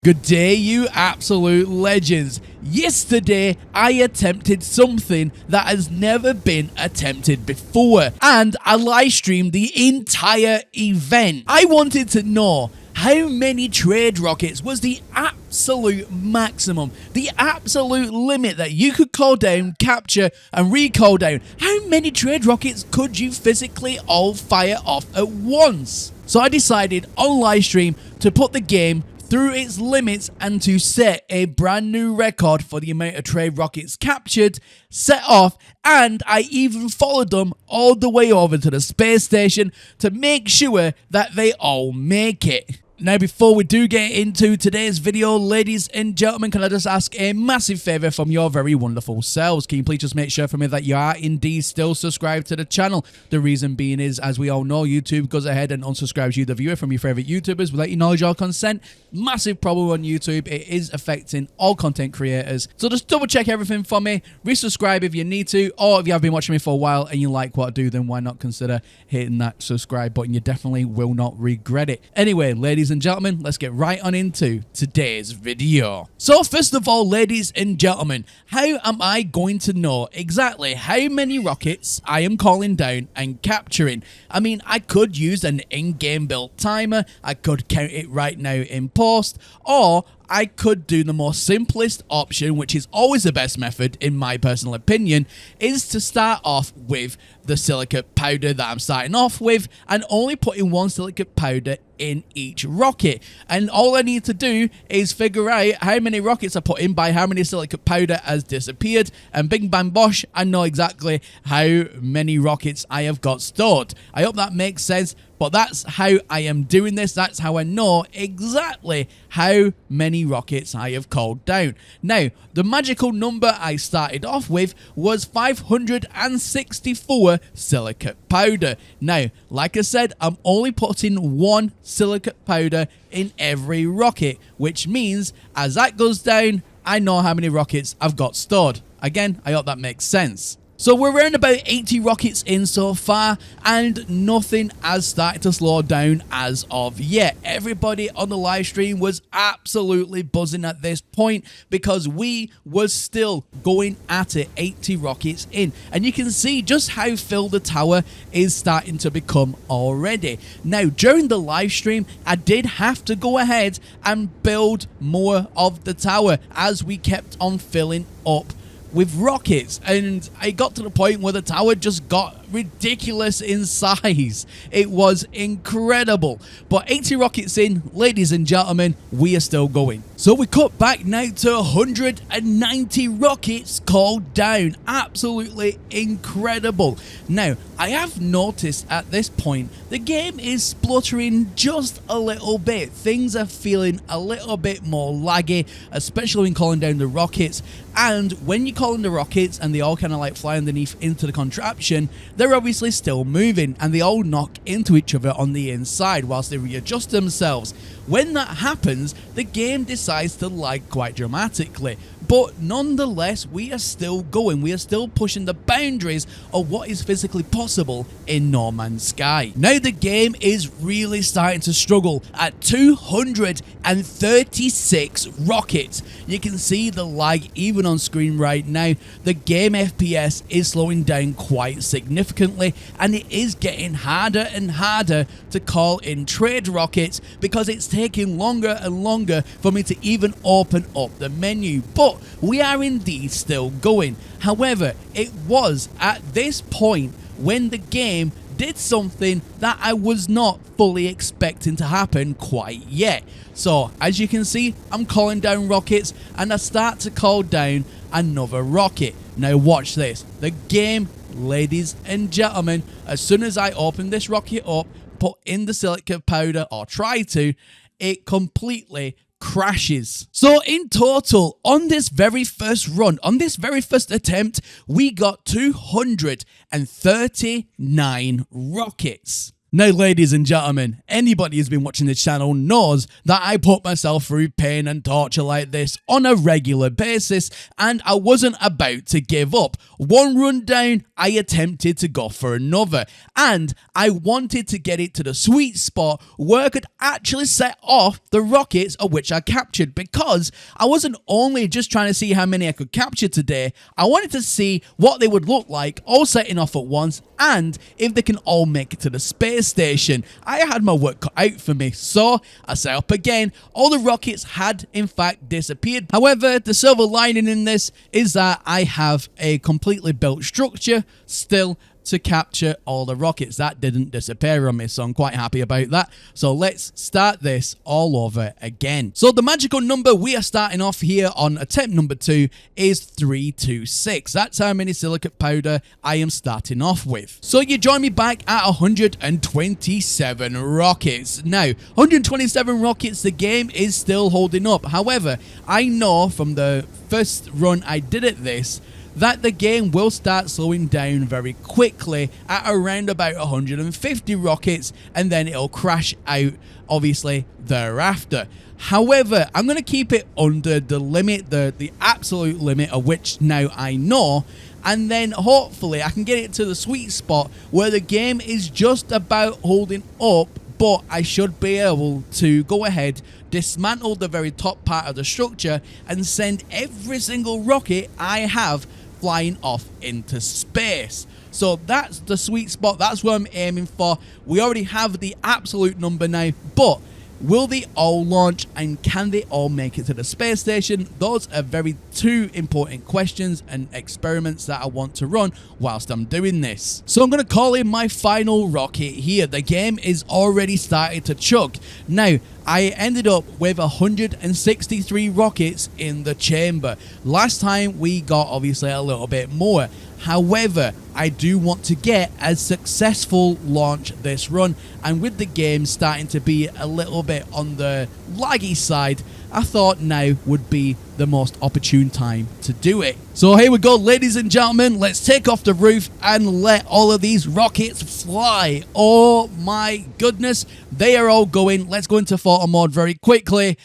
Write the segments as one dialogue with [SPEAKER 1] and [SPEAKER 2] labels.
[SPEAKER 1] Good day, you absolute legends. Yesterday, I attempted something that has never been attempted before, and I live streamed the entire event. I wanted to know how many trade rockets was the absolute maximum, the absolute limit that you could call down, capture, and recall down. How many trade rockets could you physically all fire off at once? So I decided on live stream to put the game through its limits and to set a brand new record for the amount of trade rockets captured, set off, and I even followed them all the way over to the space station to make sure that they all make it. Now, before we do get into today's video, ladies and gentlemen, can I just ask a massive favour from your very wonderful selves? Can you please just make sure for me that you are indeed still subscribed to the channel? The reason being is, as we all know, YouTube goes ahead and unsubscribes you, the viewer, from your favourite YouTubers without your knowledge or consent. Massive problem on YouTube. It is affecting all content creators. So just double check everything for me. Resubscribe if you need to, or if you have been watching me for a while and you like what I do, then why not consider hitting that subscribe button? You definitely will not regret it. Anyway, ladies and gentlemen, let's get right on into today's video. So first of all, ladies and gentlemen, how am I going to know exactly how many rockets I am calling down and capturing? I mean, I could use an in-game built timer, I could count it right now in post, or I could do the more simplest option, which is always the best method in my personal opinion, is to start off with the silicate powder that I'm starting off with and only putting one silicate powder in each rocket. And all I need to do is figure out how many rockets I put in by how many silicate powder has disappeared, and bing bang bosh, I know exactly how many rockets I have got stored. I hope that makes sense. But that's how I am doing this. That's how I know exactly how many rockets I have called down. Now, the magical number I started off with was 564 silicate powder. Now, like I said, I'm only putting one silicate powder in every rocket, which means as that goes down, I know how many rockets I've got stored. Again, I hope that makes sense. So we're around about 80 rockets in so far, and nothing has started to slow down as of yet. Everybody on the live stream was absolutely buzzing at this point because we were still going at it, 80 rockets in. And you can see just how filled the tower is starting to become already. Now, during the live stream, I did have to go ahead and build more of the tower as we kept on filling up with rockets, and I got to the point where the tower just got ridiculous in size. It was incredible. But 80 rockets in, ladies and gentlemen, we are still going. So we cut back now to 190 rockets called down. Absolutely incredible. Now, I have noticed at this point the game is spluttering just a little bit. Things are feeling a little bit more laggy, especially when calling down the rockets. And when you're calling the rockets and they all kind of like fly underneath into the contraption, they're obviously still moving and they all knock into each other on the inside whilst they readjust themselves. When that happens, the game decides to lag quite dramatically. But nonetheless, we are still going. We are still pushing the boundaries of what is physically possible in No Man's Sky. Now the game is really starting to struggle at 236 rockets. You can see the lag even on screen right now. The game FPS is slowing down quite significantly, and it is getting harder and harder to call in trade rockets because it's taking longer and longer for me to even open up the menu. But we are indeed still going. However, it was at this point when the game did something that I was not fully expecting to happen quite yet. So as you can see, I'm calling down rockets and I start to call down another rocket. Now watch this. The game, ladies and gentlemen, as soon as I open this rocket up, put in the silicate powder, or try to, it completely crashes. So in total, on this very first run, on this very first attempt, we got 239 rockets. Now, ladies and gentlemen, anybody who's been watching this channel knows that I put myself through pain and torture like this on a regular basis, and I wasn't about to give up. One run down, I attempted to go for another, and I wanted to get it to the sweet spot where I could actually set off the rockets of which I captured, because I wasn't only just trying to see how many I could capture today, I wanted to see what they would look like all setting off at once, and if they can all make it to the space station. I had my work cut out for me, so I set up again. All the rockets had in fact disappeared. However, the silver lining in this is that I have a completely built structure still to capture all the rockets. That didn't disappear on me, so I'm quite happy about that. So let's start this all over again. So the magical number we are starting off here on attempt number 2 is 326. That's how many silicate powder I am starting off with. So you join me back at 127 rockets. Now, 127 rockets, the game is still holding up. However, I know from the first run I did at this that the game will start slowing down very quickly at around about 150 rockets, and then it'll crash out obviously thereafter. However, I'm going to keep it under the limit, the absolute limit of which now I know, and then hopefully I can get it to the sweet spot where the game is just about holding up, but I should be able to go ahead, dismantle the very top part of the structure, and send every single rocket I have flying off into space. So that's the sweet spot. That's what I'm aiming for. We already have the absolute number now, but will they all launch, and can they all make it to the space station? Those are very two important questions and experiments that I want to run whilst I'm doing this. So I'm going to call in my final rocket here. The game is already started to chug. Now, I ended up with 163 rockets in the chamber. Last time we got obviously a little bit more. However, I do want to get a successful launch this run, and with the game starting to be a little bit on the laggy side, I thought now would be the most opportune time to do it. So here we go, ladies and gentlemen, let's take off the roof and let all of these rockets fly. Oh my goodness, they are all going. Let's go into photo mode very quickly.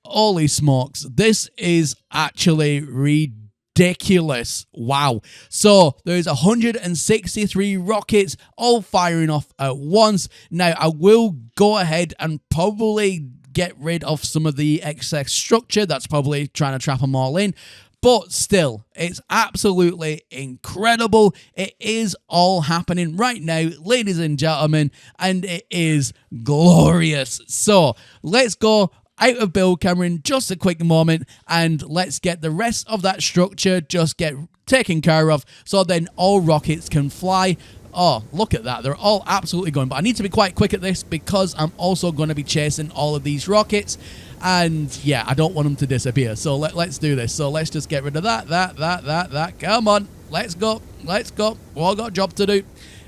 [SPEAKER 1] Holy smokes, this is actually ridiculous. Wow. So there's 163 rockets all firing off at once. Now I will go ahead and probably get rid of some of the excess structure that's probably trying to trap them all in, but still, it's absolutely incredible. It is all happening right now, ladies and gentlemen, and it is glorious. So let's go out of build camera in just a quick moment, and let's get the rest of that structure just get taken care of, so then all rockets can fly. Oh, look at that. They're all absolutely going. But I need to be quite quick at this because I'm also going to be chasing all of these rockets. And yeah, I don't want them to disappear. So let's do this. So let's just get rid of that. Come on. Let's go. Let's go. We all got a job to do.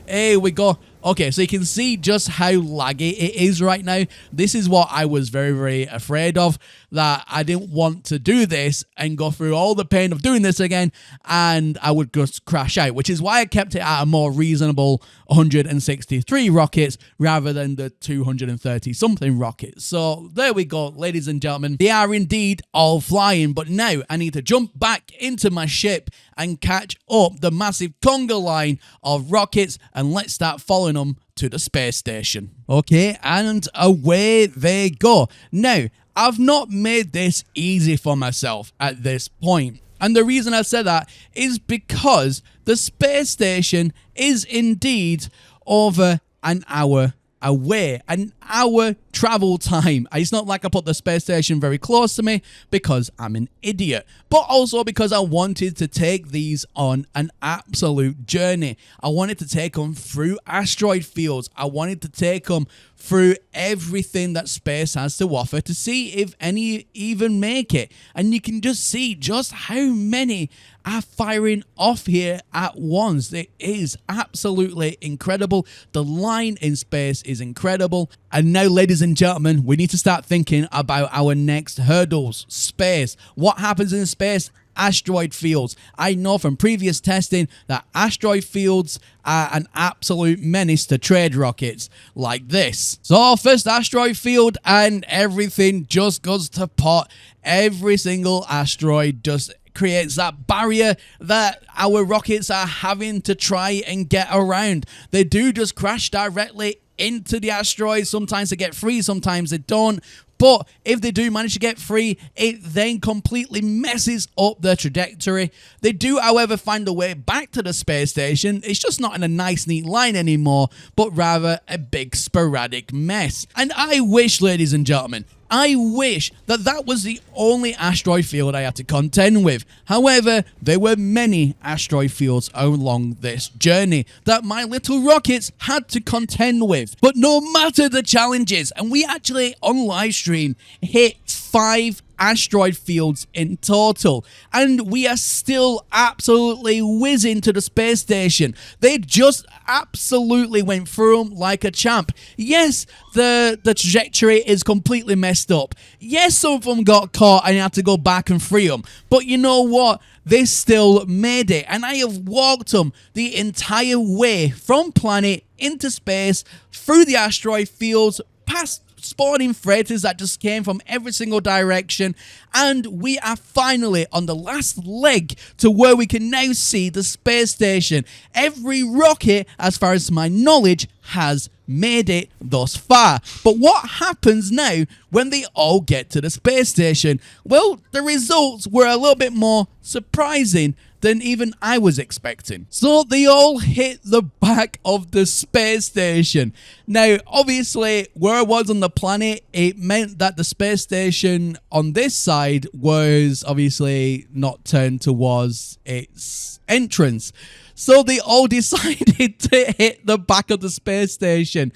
[SPEAKER 1] Here we go. Okay, so you can see just how laggy it is right now. This is what I was very, very afraid of, that I didn't want to do this and go through all the pain of doing this again, and I would just crash out, which is why I kept it at a more reasonable 163 rockets rather than the 230-something rockets. So there we go, ladies and gentlemen. They are indeed all flying, but now I need to jump back into my ship and catch up the massive conga line of rockets, and let's start following them to the space station. Okay, and away they go. Now, I've not made this easy for myself at this point. And the reason I said that is because the space station is indeed over an hour away. An hour travel time. It's not like I put the space station very close to me because I'm an idiot, but also because I wanted to take these on an absolute journey. I wanted to take them through asteroid fields. I wanted to take them through everything that space has to offer to see if any even make it. And you can just see just how many are firing off here at once. It is absolutely incredible. The line in space is incredible. And now, ladies and gentlemen, we need to start thinking about our next hurdles. Space. What happens in space asteroid fields. I know from previous testing that asteroid fields are an absolute menace to trade rockets like this. So first asteroid field and everything just goes to pot. Every single asteroid just creates that barrier that our rockets are having to try and get around. They do just crash directly into the asteroid. Sometimes they get free, sometimes they don't. But if they do manage to get free, it then completely messes up their trajectory. They do, however, find a way back to the space station. It's just not in a nice, neat line anymore, but rather a big sporadic mess. And I wish, ladies and gentlemen, I wish that that was the only asteroid field I had to contend with. However, there were many asteroid fields along this journey that my little rockets had to contend with. But no matter the challenges, and we actually on live stream hit 5 asteroid fields in total, and we are still absolutely whizzing to the space station. They just absolutely went through them like a champ. Yes, the trajectory is completely messed up. Yes, some of them got caught and had to go back and free them, but you know what? They still made it, and I have walked them the entire way from planet into space, through the asteroid fields, past spawning freighters that just came from every single direction, and we are finally on the last leg to where we can now see the space station. Every rocket, as far as my knowledge, has made it thus far. But what happens now when they all get to the space station? Well, the results were a little bit more surprising than even I was expecting. So they all hit the back of the space station. Now, obviously, where I was on the planet, it meant that the space station on this side was obviously not turned towards its entrance. So they all decided to hit the back of the space station.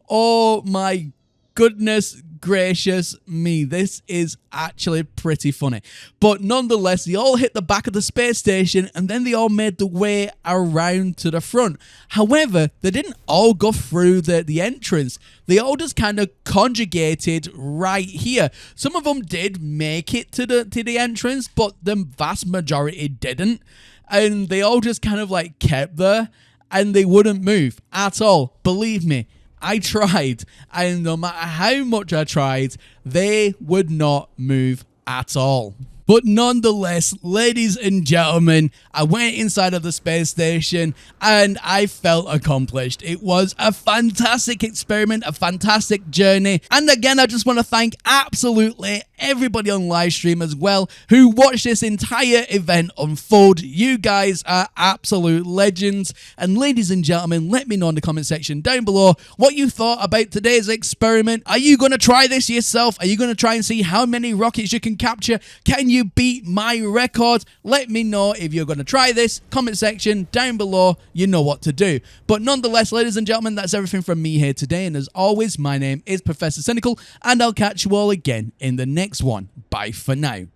[SPEAKER 1] Oh my goodness gracious me, this is actually pretty funny. But nonetheless, they all hit the back of the space station and then they all made the way around to the front. However, they didn't all go through the entrance. They all just kind of conjugated right here. Some of them did make it to the entrance, but the vast majority didn't. And they all just kind of like kept there and they wouldn't move at all. Believe me, I tried, and no matter how much I tried, they would not move at all. But nonetheless, ladies and gentlemen, I went inside of the space station and I felt accomplished. It was a fantastic experiment, a fantastic journey. And again, I just want to thank absolutely everybody on live stream as well who watched this entire event unfold. You guys are absolute legends. And ladies and gentlemen, let me know in the comment section down below what you thought about today's experiment. Are you going to try this yourself? Are you going to try and see how many rockets you can capture? Can you beat my record? Let me know if you're going to try this. Comment section down below. You know what to do. But nonetheless, ladies and gentlemen, that's everything from me here today. And as always, my name is Professor Cynical, and I'll catch you all again in the next one. Bye for now.